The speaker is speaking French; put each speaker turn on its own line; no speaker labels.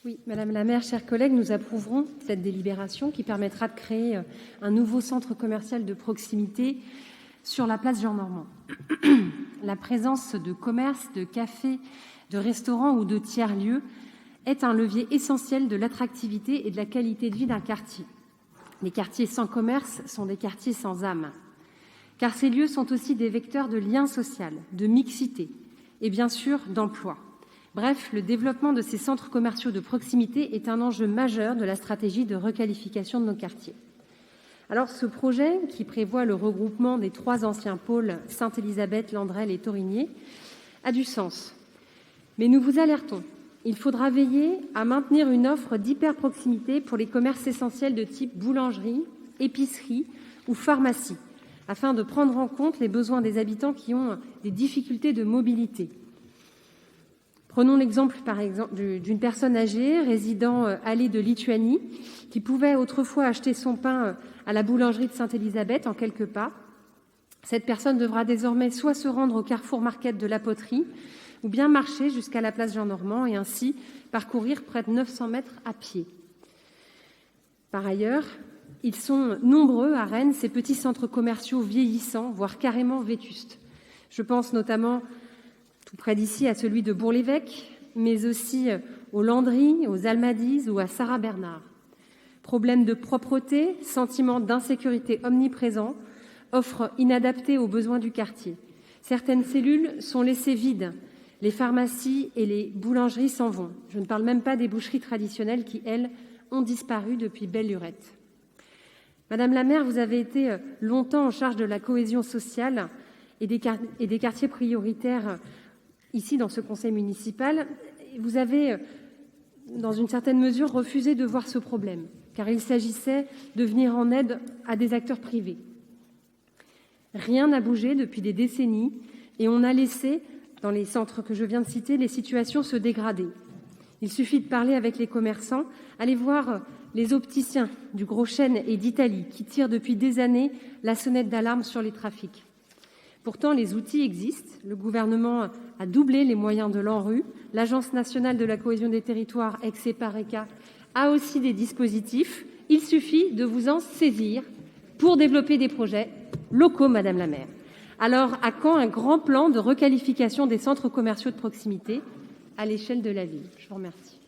Oui, Madame la maire, chers collègues, nous approuverons cette délibération qui permettra de créer un nouveau centre commercial de proximité sur la place Jean-Normand. La présence de commerces, de cafés, de restaurants ou de tiers-lieux est un levier essentiel de l'attractivité et de la qualité de vie d'un quartier. Les quartiers sans commerce sont des quartiers sans âme, car ces lieux sont aussi des vecteurs de lien social, de mixité et bien sûr d'emploi. Bref, le développement de ces centres commerciaux de proximité est un enjeu majeur de la stratégie de requalification de nos quartiers. Alors, ce projet, qui prévoit le regroupement des 3 anciens pôles Sainte-Élisabeth, Landrel et Thorigné, a du sens. Mais nous vous alertons, il faudra veiller à maintenir une offre d'hyper-proximité pour les commerces essentiels de type boulangerie, épicerie ou pharmacie, afin de prendre en compte les besoins des habitants qui ont des difficultés de mobilité. Prenons l'exemple, par exemple, d'une personne âgée résidant allée de Lituanie qui pouvait autrefois acheter son pain à la boulangerie de Sainte-Élisabeth en quelques pas. Cette personne devra désormais soit se rendre au Carrefour Market de la Poterie ou bien marcher jusqu'à la place Jean-Normand et ainsi parcourir près de 900 mètres à pied. Par ailleurs, ils sont nombreux à Rennes, ces petits centres commerciaux vieillissants, voire carrément vétustes. Je pense notamment tout près d'ici à celui de Bourg-l'Évêque, mais aussi aux Landry, aux Almadies ou à Sarah-Bernard. Problèmes de propreté, sentiment d'insécurité omniprésent, offres inadaptées aux besoins du quartier. Certaines cellules sont laissées vides. Les pharmacies et les boulangeries s'en vont. Je ne parle même pas des boucheries traditionnelles qui, elles, ont disparu depuis belle lurette. Madame la maire, vous avez été longtemps en charge de la cohésion sociale et des quartiers prioritaires ici dans ce conseil municipal. Vous avez, dans une certaine mesure, refusé de voir ce problème, car il s'agissait de venir en aide à des acteurs privés. Rien n'a bougé depuis des décennies et on a laissé, dans les centres que je viens de citer, les situations se dégrader. Il suffit de parler avec les commerçants, aller voir les opticiens du Gros Chêne et d'Italie qui tirent depuis des années la sonnette d'alarme sur les trafics. Pourtant, les outils existent. Le gouvernement a doublé les moyens de l'ANRU. L'Agence nationale de la cohésion des territoires, ex-EPARECA, a aussi des dispositifs. Il suffit de vous en saisir pour développer des projets locaux, Madame la maire. Alors, à quand un grand plan de requalification des centres commerciaux de proximité à l'échelle de la ville ? Je vous remercie.